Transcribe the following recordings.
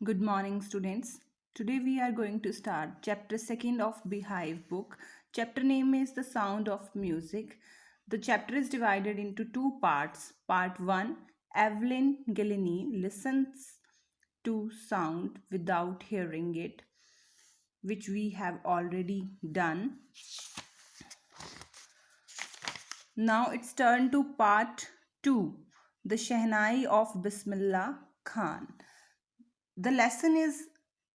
Good morning, students. Today we are going to start chapter 2nd of Beehive book. Chapter name is The Sound of Music. The chapter is divided into two parts. Part 1, Evelyn Gilliney listens to sound without hearing it, which we have already done. Now it's turn to part 2, The Shehnai of Bismillah Khan. The lesson is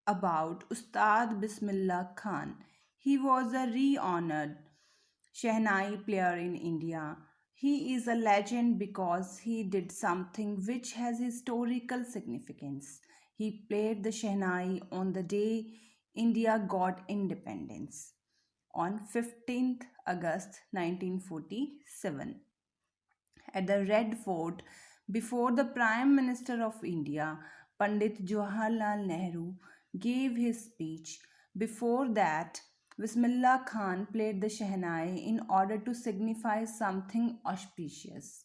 about Ustad Bismillah Khan. He was a re-honored Shehnai player in India. He is a legend because he did something which has historical significance. He played the Shehnai on the day India got independence on 15th August 1947 at the Red Fort before the Prime Minister of India, Pandit Jawaharlal Nehru, gave his speech. Before that, Bismillah Khan played the Shehnai in order to signify something auspicious.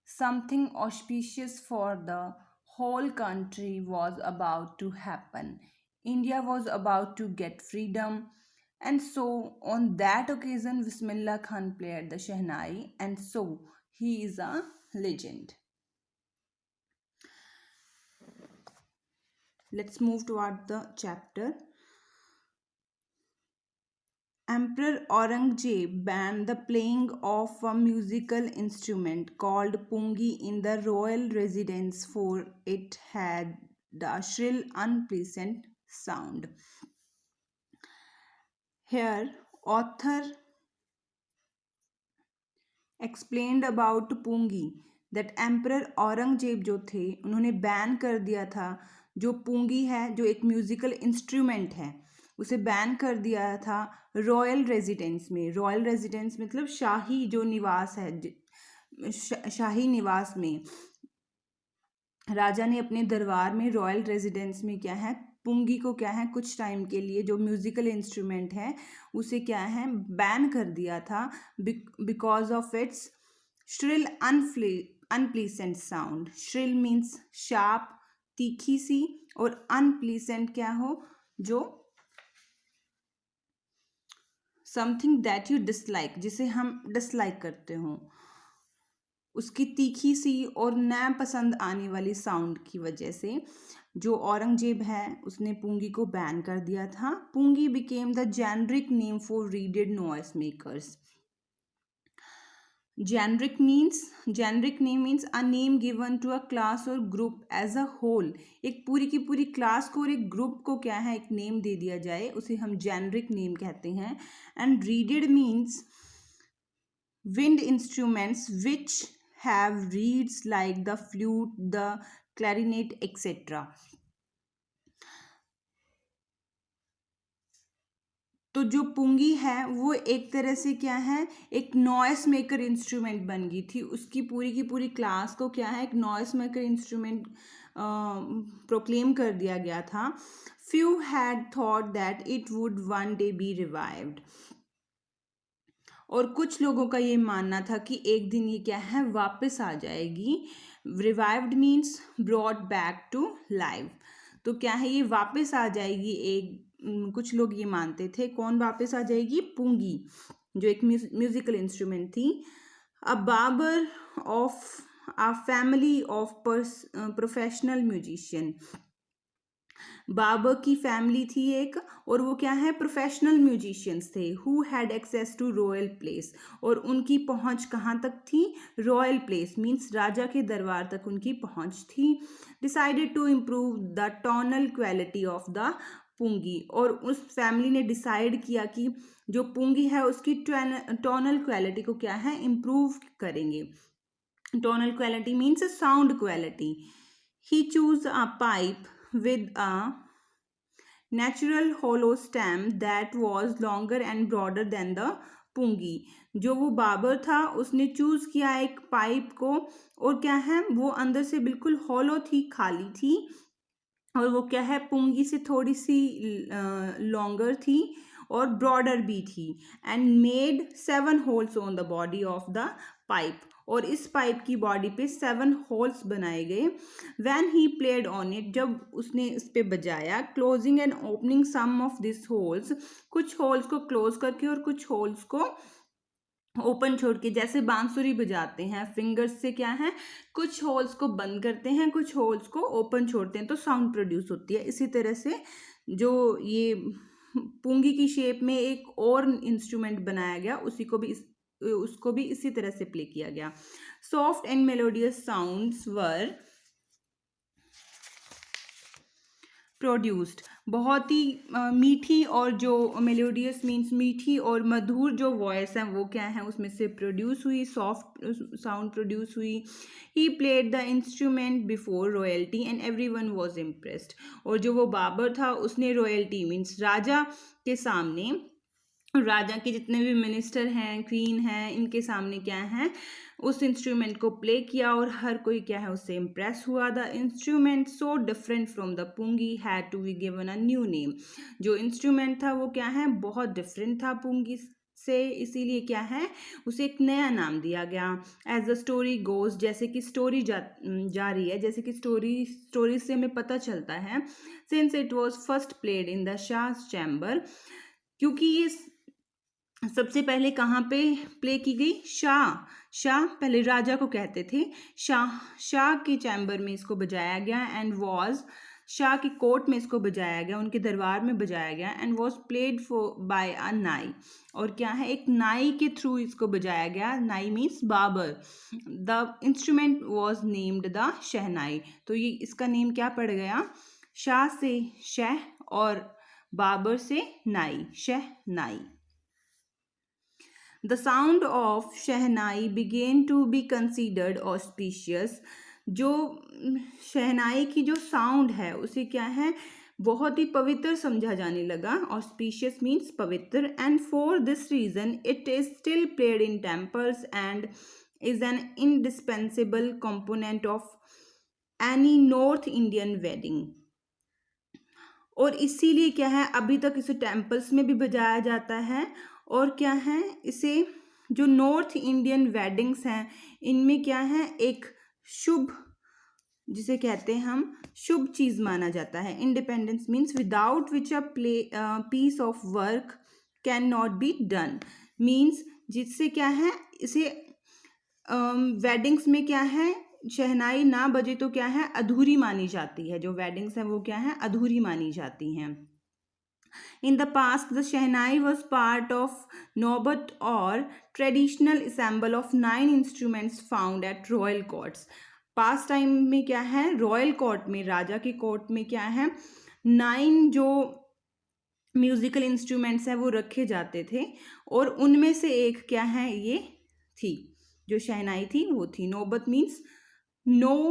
Something auspicious for the whole country was about to happen. India was about to get freedom, and so on that occasion, Bismillah Khan played the Shehnai, and so he is a legend. Let's move toward the chapter. Emperor Aurangzeb banned the playing of a musical instrument called pungi in the royal residence, for it had a shrill, unpleasant sound. Here, author explained about pungi that emperor Aurangzeb जो थे उन्होंने ban कर दिया था जो pungi है, जो एक म्यूजिकल इंस्ट्रूमेंट है, उसे बैन कर दिया था रॉयल रेजिडेंस में. रॉयल रेजिडेंस मतलब शाही जो निवास है, शाही निवास में राजा ने अपने दरबार में रॉयल रेजिडेंस में क्या है, पुंगी को क्या है कुछ टाइम के लिए जो म्यूजिकल इंस्ट्रूमेंट है उसे क्या है बैन कर दिया था because of its shrill unpleasant sound. Shrill means sharp, तीखी सी, और अनप्लीसेंट क्या हो, जो समथिंग दैट यू डिसलाइक, जिसे हम डिसलाइक करते हो, उसकी तीखी सी और न पसंद आने वाली साउंड की वजह से जो औरंगजेब है उसने पुंगी को बैन कर दिया था. Pungi became the generic name for reeded noise makers. Generic name means a name given to a class और ग्रुप एज अ होल. एक पूरी की पूरी क्लास को और एक ग्रुप को क्या है एक नेम दे दिया जाए, उसे हम जेनरिक नेम कहते हैं. And readed means wind instruments which have reeds like the flute, the clarinet, etc. तो जो पुंगी है वो एक तरह से क्या है एक नॉइस मेकर इंस्ट्रूमेंट बन गई थी. उसकी पूरी की पूरी क्लास को क्या है एक नॉइस मेकर इंस्ट्रूमेंट प्रोक्लेम कर दिया गया था. Few had thought that it would one day B revived. और कुछ लोगों का ये मानना था कि एक दिन ये क्या है वापस आ जाएगी. Revived means brought back to life. तो क्या है ये वापस आ जाएगी. एक कुछ लोग ये मानते थे. कौन वापस आ जाएगी? पुंगी, जो एक म्यूजिकल इंस्ट्रूमेंट थी. A barber of a family of professional musician. Barber की फैमिली थी एक, और वो क्या है प्रोफेशनल म्यूजिशियंस थे. Who had access to royal palace. और उनकी पहुंच कहाँ तक थी? रॉयल प्लेस मीन्स राजा के दरबार तक उनकी पहुंच थी. Decided to improve the tonal quality of the pungi. और उस फैमिली ने डिसाइड किया कि जो पुंगी है उसकी टोनल क्वालिटी को क्या है इम्प्रूव करेंगे. Tonal quality means sound quality. He choose a pipe with a natural hollow stem that was longer and broader than the pungi. जो वो बाबर था उसने चूज किया एक पाइप को, और क्या है वो अंदर से बिल्कुल हॉलो थी, खाली थी, और वो क्या है पुंगी से थोड़ी सी लॉन्गर थी और ब्रॉडर भी थी. And made 7 holes on the body of the pipe. और इस पाइप की बॉडी पे 7 होल्स बनाए गए। When he played on it, जब उसने इस पे बजाया, closing and opening some of this holes, कुछ होल्स को क्लोज करके और कुछ होल्स को ओपन छोड़ के, जैसे बांसुरी बजाते हैं फिंगर्स से क्या है, कुछ होल्स को बंद करते हैं, कुछ होल्स को ओपन छोड़ते हैं तो साउंड प्रोड्यूस होती है। इसी तरह से जो ये पुंगी की शेप में एक और इंस्ट्रूमेंट बनाया गया, उसको भी इसी तरह से प्ले किया गया। Soft and melodious sounds were produced, बहुत ही मीठी और जो मेलोडियस मीन्स मीठी और मधुर जो वॉइस है वो क्या है उसमें से प्रोड्यूस हुई, सॉफ्ट साउंड प्रोड्यूस हुई। He played the instrument before royalty and everyone was impressed, और जो वो बाबर था उसने रॉयल्टी मीन्स राजा के सामने, राजा के जितने भी मिनिस्टर हैं, क्वीन हैं, इनके सामने क्या है उस इंस्ट्रूमेंट को प्ले किया और हर कोई क्या है उससे इम्प्रेस हुआ। The instrument so different from the pungi had to be given a new name, जो इंस्ट्रूमेंट था वो क्या है बहुत डिफरेंट था पुंगी से, इसीलिए क्या है उसे एक नया नाम दिया गया। एज द स्टोरी गोज, जैसे कि स्टोरी जा रही है, जैसे कि स्टोरी से हमें पता चलता है, since it was first played in the Shah's chamber, क्योंकि ये सबसे पहले कहाँ पे प्ले की गई, शाह पहले राजा को कहते थे, शाह के चैम्बर में इसको बजाया गया, एंड वॉज शाह की कोर्ट में इसको बजाया गया, उनके दरबार में बजाया गया, and was played for by a nai, और क्या है एक नाई के थ्रू इसको बजाया गया, nai means barber. The instrument was named the shehnai, तो ये इसका नेम क्या पड़ गया, शाह से शह और बाबर से नाई, शहनाई। The sound of shehnai began to be considered auspicious, जो शहनाई की जो साउंड है उसे क्या है बहुत ही पवित्र समझा जाने लगा, auspicious means पवित्र, and for this reason it is still played in temples and is an indispensable component of any North Indian wedding, और इसीलिए क्या है अभी तक इसे टेम्पल्स में भी बजाया जाता है, और क्या है इसे जो नॉर्थ इंडियन वेडिंग्स हैं इनमें क्या है एक शुभ, जिसे कहते हैं हम शुभ चीज़ माना जाता है। Independence means without which a piece of work can not be done, means जिससे क्या है इसे वेडिंग्स में क्या है शहनाई ना बजे तो क्या है अधूरी मानी जाती है, जो वेडिंग्स है वो क्या है अधूरी मानी जाती हैं। In the past, the Shehnai was part of Nobat or traditional ensemble of 9 instruments found at royal courts. Past time में क्या है रॉयल कोर्ट में, राजा की कोर्ट में क्या है 9 जो म्यूजिकल इंस्ट्रूमेंट्स हैं वो रखे जाते थे, और उनमें से एक क्या है ये थी जो शहनाई थी वो थी। नौबत मीन्स 9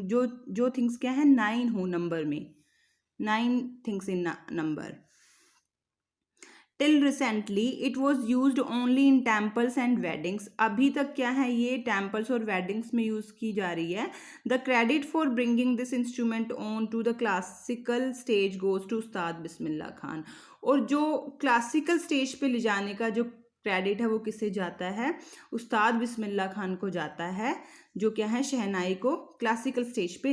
जो थिंग्स क्या है 9 हो नंबर में, 9 things in number. Till recently it was used only in temples and weddings. अभी तक क्या है ये temples और weddings में यूज़ की जा रही है। The credit for bringing this instrument on to the classical stage goes to उस्ताद बिस्मिल्लाह खान, और जो क्लासिकल स्टेज पे ले जाने का जो क्रेडिट है वो किसे जाता है, उस्ताद बिस्मिल्लाह खान को जाता है, जो क्या है शहनाई को क्लासिकल स्टेज पे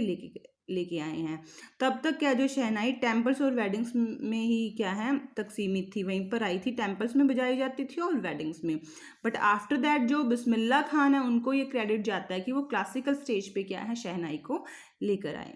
लेके आए हैं। तब तक क्या जो शहनाई टेम्पल्स और वेडिंग्स में ही क्या है तकसीमित थी, वहीं पर आई थी, टेम्पल्स में बजाई जाती थी और वेडिंग्स में, बट आफ्टर दैट जो बिस्मिल्लाह खान है उनको ये क्रेडिट जाता है कि वो क्लासिकल स्टेज पे क्या है शहनाई को लेकर आए।